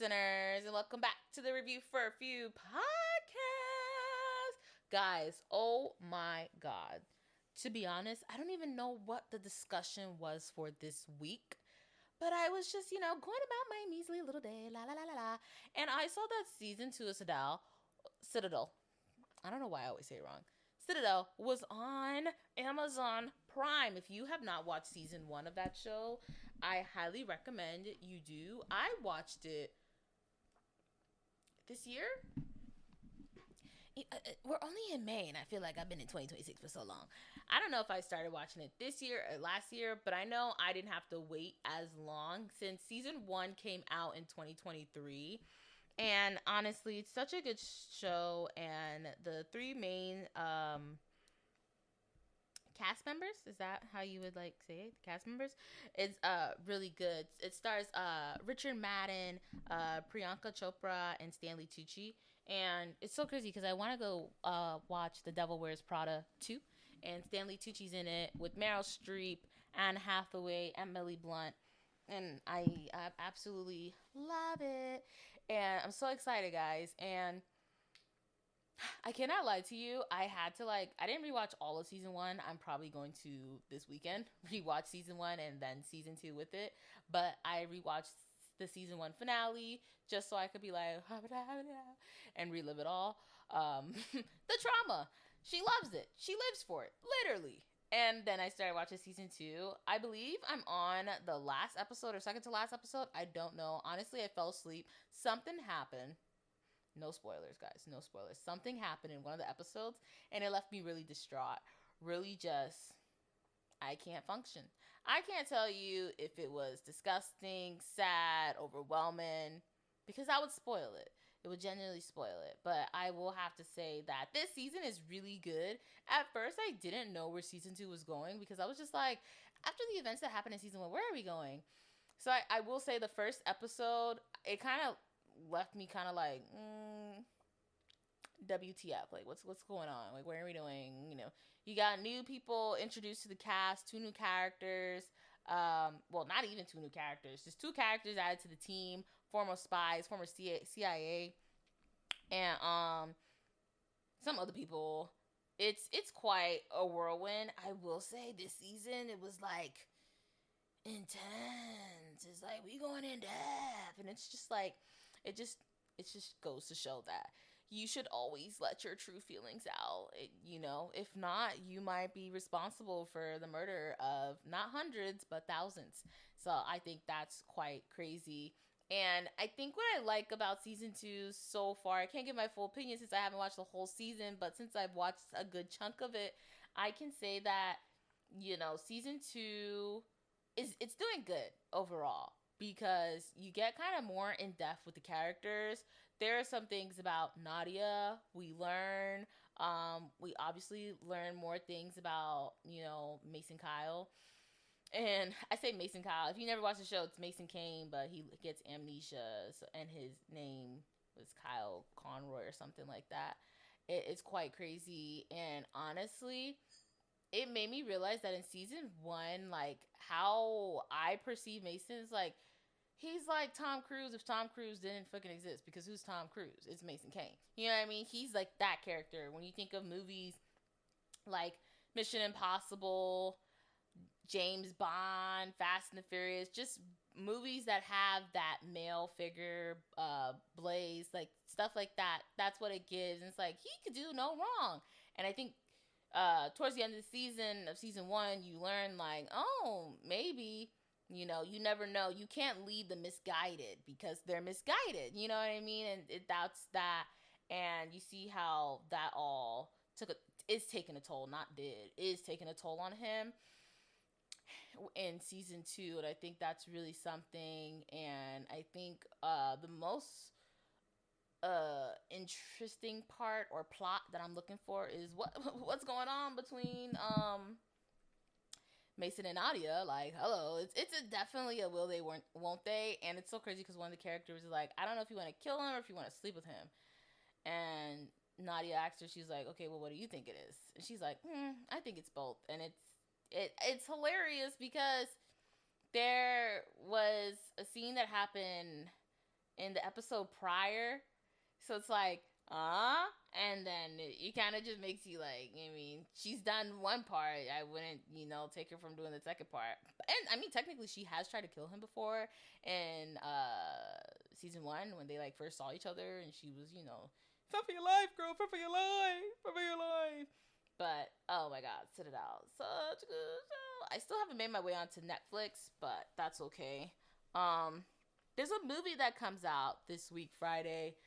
listeners, and welcome back to the Review for a Few podcast. Guys, oh my God. To be honest, I don't even know what the discussion was for this week, but I was just, going about my measly little day, la la la la la, and I saw that season 2 of Citadel. I don't know why I always say it wrong. Citadel was on Amazon Prime. If you have not watched season 1 of that show, I highly recommend you do. I watched it this year. We're only in May, and I feel like I've been in 2026 for so long. I don't know if I started watching it this year or last year, but I know I didn't have to wait as long since season 1 came out in 2023. And honestly, it's such a good show, and the three main cast members, is that how you would like say it? The cast members, it's really good. It stars Richard Madden, Priyanka Chopra, and Stanley Tucci. And it's so crazy because I want to go watch The Devil Wears Prada 2, and Stanley Tucci's in it with Meryl Streep, Anne Hathaway, Emily Blunt, and I absolutely love it. And I'm so excited, guys. And I cannot lie to you. I didn't rewatch all of season 1. I'm probably going to this weekend rewatch season 1 and then season 2 with it. But I rewatched the season 1 finale just so I could be like, and relive it all. The trauma. She loves it. She lives for it, literally. And then I started watching season 2. I believe I'm on the last episode or second to last episode. I don't know. Honestly, I fell asleep. Something happened. No spoilers, guys. No spoilers. Something happened in one of the episodes, and it left me really distraught. Really just, I can't function. I can't tell you if it was disgusting, sad, overwhelming, because that would spoil it. It would genuinely spoil it. But I will have to say that this season is really good. At first, I didn't know where season 2 was going because I was just like, after the events that happened in season 1, where are we going? So I will say the first episode, it kind of left me kind of like, WTF? Like, what's going on? Like, where are we doing? You got new people introduced to the cast, 2 new characters. Well, not even 2 new characters, just 2 characters added to the team, former spies, former CIA, and some other people. It's quite a whirlwind. I will say this season it was like intense. It's like we going in depth, and it's just like it just goes to show that you should always let your true feelings out. If not, you might be responsible for the murder of not hundreds but thousands. So I think that's quite crazy. And I think what I like about season 2 so far, I can't give my full opinion since I haven't watched the whole season, but since I've watched a good chunk of it, I can say that season 2 it's doing good overall because you get kind of more in depth with the characters. There are some things about Nadia we learn. We obviously learn more things about Mason Kyle. And I say Mason Kyle. If you never watched the show, it's Mason Kane, but he gets amnesia, and his name was Kyle Conroy or something like that. It's quite crazy, and honestly, it made me realize that in season 1, like how I perceive Mason is like he's like Tom Cruise if Tom Cruise didn't fucking exist, because who's Tom Cruise? It's Mason Kane. You know what I mean? He's like that character. When you think of movies like Mission Impossible, James Bond, Fast and the Furious, just movies that have that male figure, Blaze, like stuff like that. That's what it gives. And it's like he could do no wrong. And I think towards the end of the season 1, you learn like, oh, maybe, you never know. You can't lead the misguided because they're misguided. You know what I mean? And that's that. And you see how that all is taking a toll, not did, is taking a toll on him in season 2. And I think that's really something. And I think the most interesting part or plot that I'm looking for is what's going on between Mason and Nadia. Like, hello, definitely a will they won't they. And it's so crazy because one of the characters is like, I don't know if you want to kill him or if you want to sleep with him. And Nadia asks her, she's like, okay, well, what do you think it is? And she's like, I think it's both. And it's hilarious because there was a scene that happened in the episode prior. So it's like, and then it kind of just makes you like, I mean, she's done one part. I wouldn't, take her from doing the second part. And I mean, technically, she has tried to kill him before in season one when they like first saw each other, and she was, fight for your life, girl, fight for your life, fight for your life. But oh my god, Citadel, such a good show. I still haven't made my way onto Netflix, but that's okay. Um, there's a movie that comes out this week, Friday.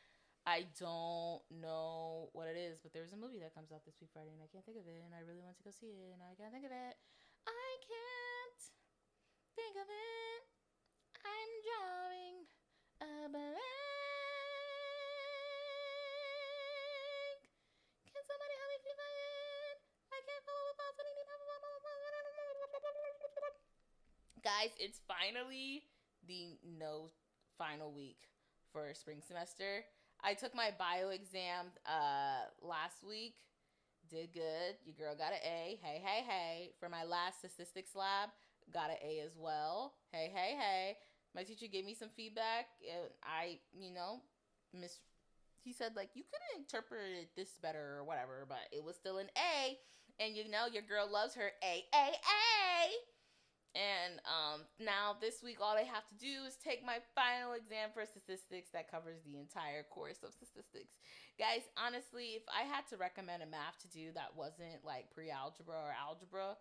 I don't know what it is, but there's a movie that comes out this week Friday, and I can't think of it, and I really want to go see it, and I can't think of it. I can't think of it. I'm drawing a blank. Can somebody help me find it? I can't follow the thoughts. Guys, it's finally the no final week for spring semester. I took my bio exam last week. Did good. Your girl got an A. Hey, hey, hey. For my last statistics lab, got an A as well. Hey, hey, hey. My teacher gave me some feedback. And I, he said, like, you could have interpreted this better or whatever, but it was still an A. And, your girl loves her A, A, A. And now this week, all I have to do is take my final exam for statistics that covers the entire course of statistics. Guys, honestly, if I had to recommend a math to do that wasn't like pre-algebra or algebra,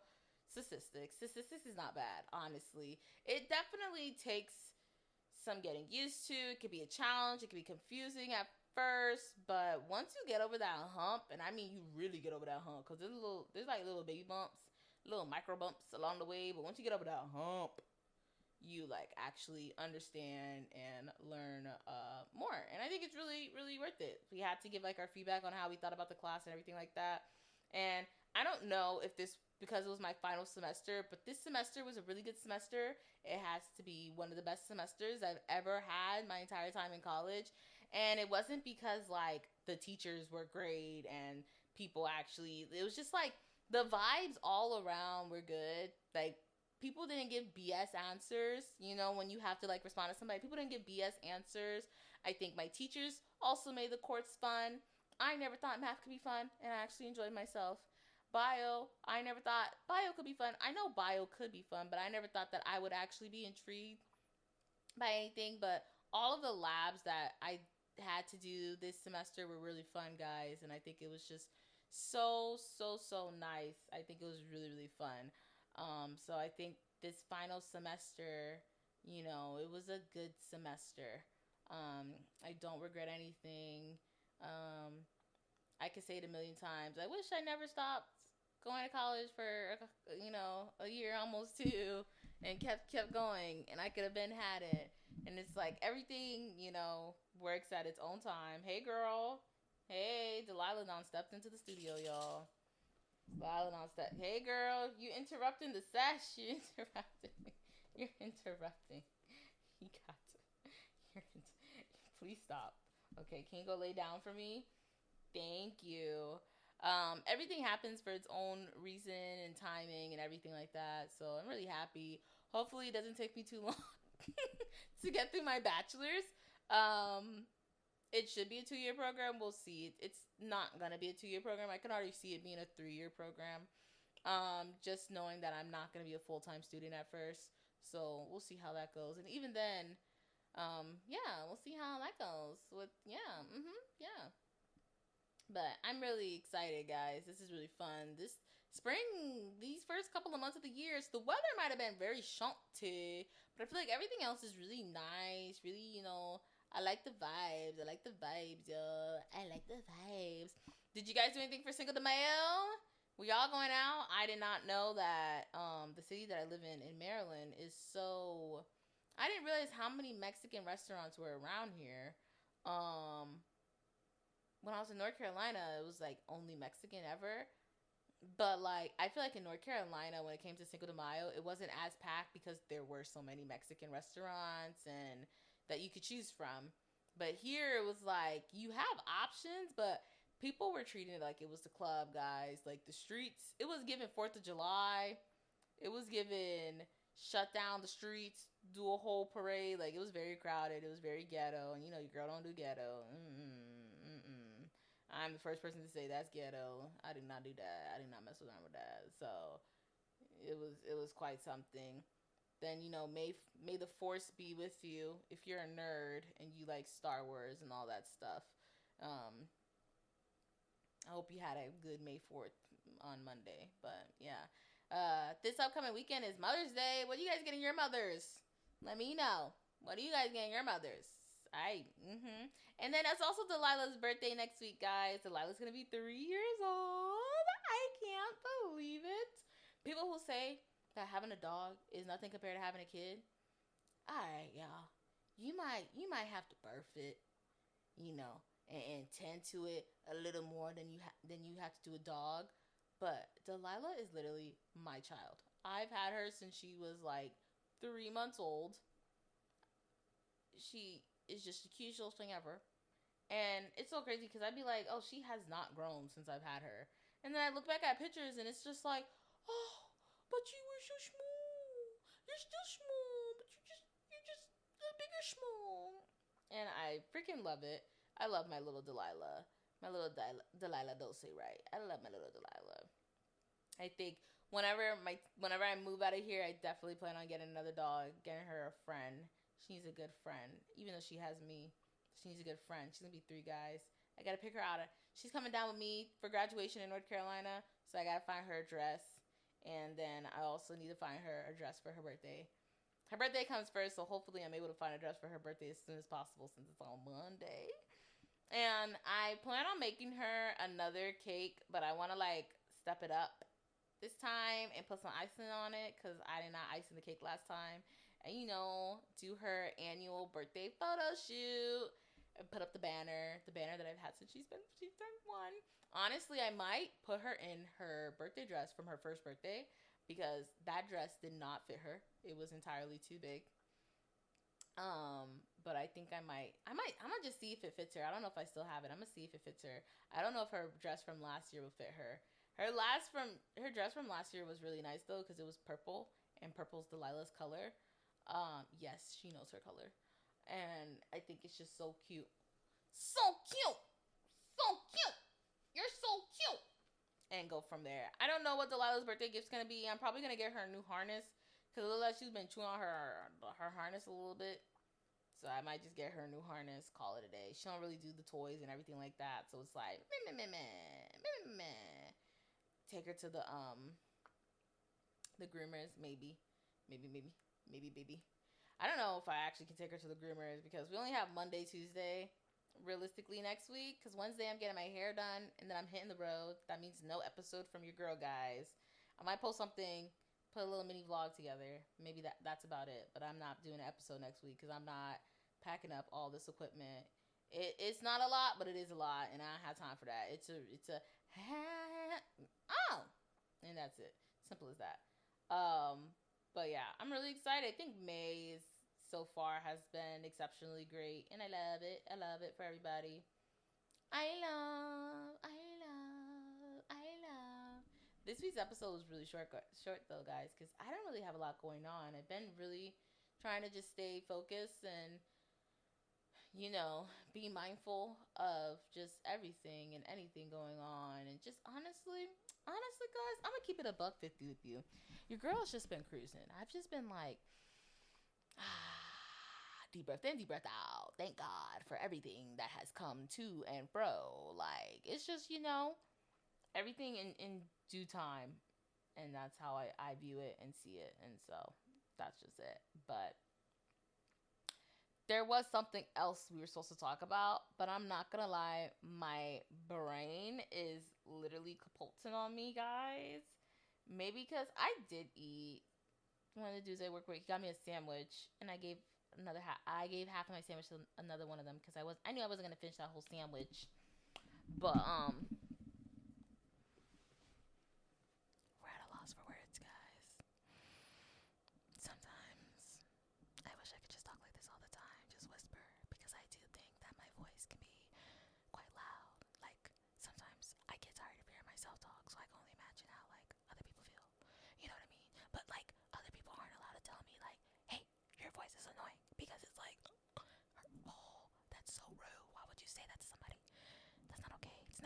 statistics is not bad, honestly. It definitely takes some getting used to. It could be a challenge. It could be confusing at first, but once you get over that hump, and I mean you really get over that hump, because there's like little baby bumps, little micro bumps along the way, but once you get over that hump, you like actually understand and learn more. And I think it's really, really worth it. We had to give like our feedback on how we thought about the class and everything like that. And I don't know if this, because it was my final semester, but this semester was a really good semester. It has to be one of the best semesters I've ever had my entire time in college. And it wasn't because like the teachers were great and people actually, it was just like the vibes all around were good. Like, people didn't give BS answers, when you have to like respond to somebody. People didn't give BS answers. I think my teachers also made the course fun. I never thought math could be fun, and I actually enjoyed myself. Bio, I never thought bio could be fun. I know bio could be fun, but I never thought that I would actually be intrigued by anything. But all of the labs that I had to do this semester were really fun, guys, and I think it was just so nice. I think it was really, really fun. So I think this final semester, it was a good semester. I don't regret anything. I could say it a million times. I wish I never stopped going to college for a year, almost two, and kept going, and I could have been had it. And it's like everything works at its own time. Hey, girl. Hey, Delilah Dawn stepped into the studio, y'all. Delilah Dawn stepped. Hey, girl, you interrupting the sesh. You interrupting. You're interrupting. You got to. Please stop. Okay, can you go lay down for me? Thank you. Everything happens for its own reason and timing and everything like that. So I'm really happy. Hopefully, it doesn't take me too long to get through my bachelor's. It should be a 2-year program. We'll see. It's not gonna be a 2-year program. I can already see it being a 3-year program. Just knowing that I'm not gonna be a full-time student at first. So we'll see how that goes. And even then, yeah, we'll see how that goes. Yeah. But I'm really excited, guys. This is really fun. This spring, these first couple of months of the year, the weather might have been very chanty, but I feel like everything else is really nice. Really, I like the vibes. I like the vibes, yo. I like the vibes. Did you guys do anything for Cinco de Mayo? Were y'all going out? I did not know that the city that I live in Maryland, is so... I didn't realize how many Mexican restaurants were around here. When I was in North Carolina, it was like only Mexican ever. But like, I feel like in North Carolina, when it came to Cinco de Mayo, it wasn't as packed because there were so many Mexican restaurants and that you could choose from. But here it was like you have options, but people were treating it like it was the club, guys. Like the streets, it was given 4th of July. It was given, shut down the streets, do a whole parade. Like, it was very crowded. It was very ghetto. And, your girl don't do ghetto. I'm the first person to say that's ghetto. I do not do that. I do not mess around with that. So it was quite something. Then, may the force be with you if you're a nerd and you like Star Wars and all that stuff. I hope you had a good May 4th on Monday. But yeah. This upcoming weekend is Mother's Day. What are you guys getting your mothers? Let me know. What are you guys getting your mothers? And then it's also Delilah's birthday next week, guys. Delilah's gonna be 3 years old. I can't believe it. People who say that having a dog is nothing compared to having a kid. Alright, y'all. You might have to birth it, and tend to it a little more than you have to do a dog. But Delilah is literally my child. I've had her since she was like 3 months old. She is just the cutest little thing ever. And it's so crazy because I'd be like, oh, she has not grown since I've had her. And then I look back at pictures and it's just like, oh, but you were so small. You're still small, but you're just a bigger small. And I freaking love it. I love my little Delilah. My little Delilah don't say right. I love my little Delilah. I think whenever I move out of here, I definitely plan on getting another dog, getting her a friend. She needs a good friend. Even though she has me, she needs a good friend. She's gonna be 3 guys. I gotta pick her out. She's coming down with me for graduation in North Carolina, so I gotta find her a dress. And then I also need to find her a dress for her birthday. Her birthday comes first, so hopefully I'm able to find a dress for her birthday as soon as possible since it's on Monday. And I plan on making her another cake, but I want to step it up this time and put some icing on it because I did not ice in the cake last time. And do her annual birthday photo shoot and put up the banner that I've had since she's turned 1. Honestly, I might put her in her birthday dress from her first birthday because that dress did not fit her. It was entirely too big. But I think I'm gonna just see if it fits her. I don't know if I still have it. I'm gonna see if it fits her. I don't know if her dress from last year will fit her. Her dress from last year was really nice though because it was purple and purple's Delilah's color. Yes, she knows her color, and I think it's just so cute, so cute, so cute. You're so cute. And go from there. I don't know what Delilah's birthday gift's gonna be. I'm probably gonna get her a new harness because it looks like she's been chewing on her harness a little bit. So I might just get her a new harness, call it a day. She don't really do the toys and everything like that. So it's like, take her to the groomers, maybe. I don't know if I actually can take her to the groomers because we only have Monday, Tuesday, realistically next week. Because Wednesday I'm getting my hair done and then I'm hitting the road. That means no episode from your girl, guys. I might post something, put a little mini vlog together. Maybe that's about it. But I'm not doing an episode next week because I'm not packing up all this equipment. It's not a lot, but it is a lot, and I don't have time for that. It's a and that's it. Simple as that. But yeah, I'm really excited. I think May is so far has been exceptionally great, and I love it. I love it for everybody. I love. This week's episode was really short though, guys, because I don't really have a lot going on. I've been really trying to just stay focused and be mindful of just everything and anything going on, and just honestly, guys, I'm gonna keep it a $1.50 with you. Your girl has just been cruising. I've just been like, deep breath in, deep breath out. Thank God for everything that has come to and fro. Like, it's just everything in due time, and that's how I view it and see it, and so that's just it. But there was something else we were supposed to talk about, but I'm not gonna lie, my brain is literally kapulting on me, guys. Maybe because I did eat one of the dudes I work with. He got me a sandwich, and I gave I gave half of my sandwich to another one of them because I knew I wasn't gonna finish that whole sandwich. But we're at a loss for words, guys. Sometimes I wish I could just talk like this all the time, just whisper, because I do think that my voice can be quite loud. Like, sometimes I get tired of hearing myself talk, so I can only imagine how, other people feel. You know what I mean? But, other people aren't allowed to tell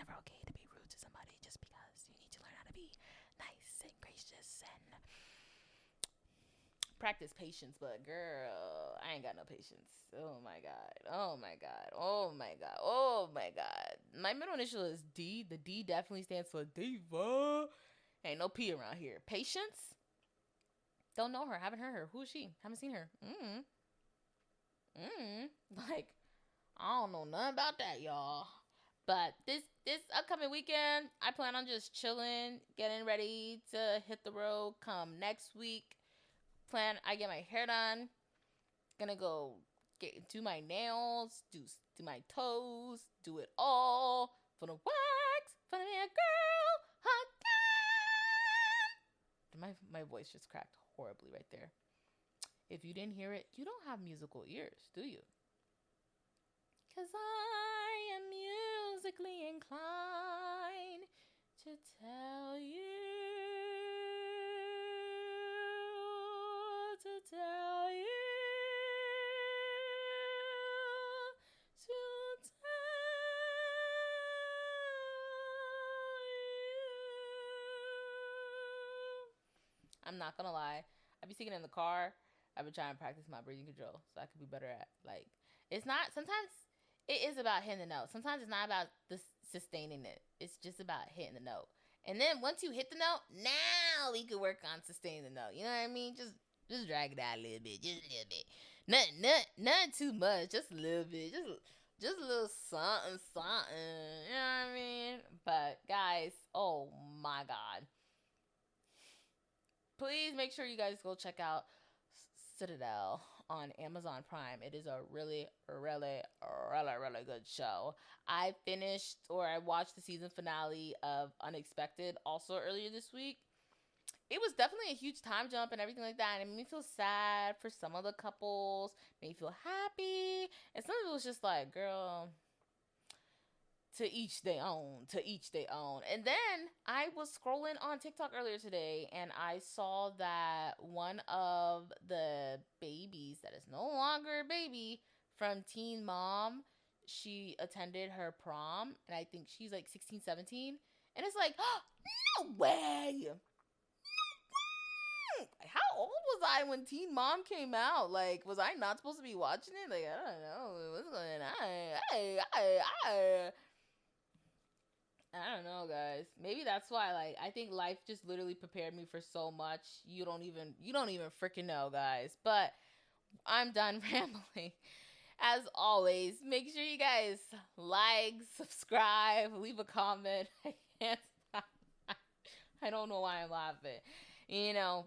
never okay to be rude to somebody just because you need to learn how to be nice and gracious and practice patience. But girl, I ain't got no patience. Oh my god. Oh my god. Oh my god. Oh my god. My middle initial is D. The D definitely stands for diva. Ain't no P around here. Patience. Don't know her. Haven't heard her. Who is she? Haven't seen her. Like, I don't know nothing about that, y'all. But this upcoming weekend, I plan on just chilling, getting ready to hit the road come next week. I get my hair done. Gonna go do my nails, do my toes, do it all for the wax, for the girl, again. My voice just cracked horribly right there. If you didn't hear it, you don't have musical ears, do you? 'Cause I am musically inclined to tell you, to tell you, to tell you. I'm not gonna lie. I be singing in the car. I've been trying to practice my breathing control so I could be better at, like, it's not, sometimes it is about hitting the note. Sometimes it's not about sustaining it. It's just about hitting the note. And then once you hit the note, now we can work on sustaining the note. You know what I mean? Just drag it out a little bit. Just a little bit. Nothing too much. Just a little bit. Just a little something. You know what I mean? But guys, oh my God. Please make sure you guys go check out CITADEL on Amazon Prime. It is a really, really, really, really good show. I watched the season finale of Unexpected also earlier this week. It was definitely a huge time jump and everything like that. And it made me feel sad for some of the couples, made me feel happy. And some of it was just like, girl, to each their own, to each their own. And then I was scrolling on TikTok earlier today and I saw that one of the babies that is no longer a baby from Teen Mom, she attended her prom and I think she's like 16, 17. And it's like, oh, no way! How old was I when Teen Mom came out? Like, was I not supposed to be watching it? Like, I don't know. What's going on? I don't know, guys. Maybe that's why, like, I think life just literally prepared me for so much. You don't even freaking know, guys. But I'm done rambling. As always, make sure you guys like, subscribe, leave a comment. I can't stop. I don't know why I'm laughing.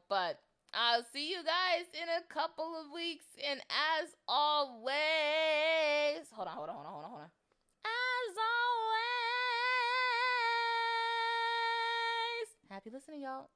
But I'll see you guys in a couple of weeks. And as always, hold on. As always, happy listening, y'all.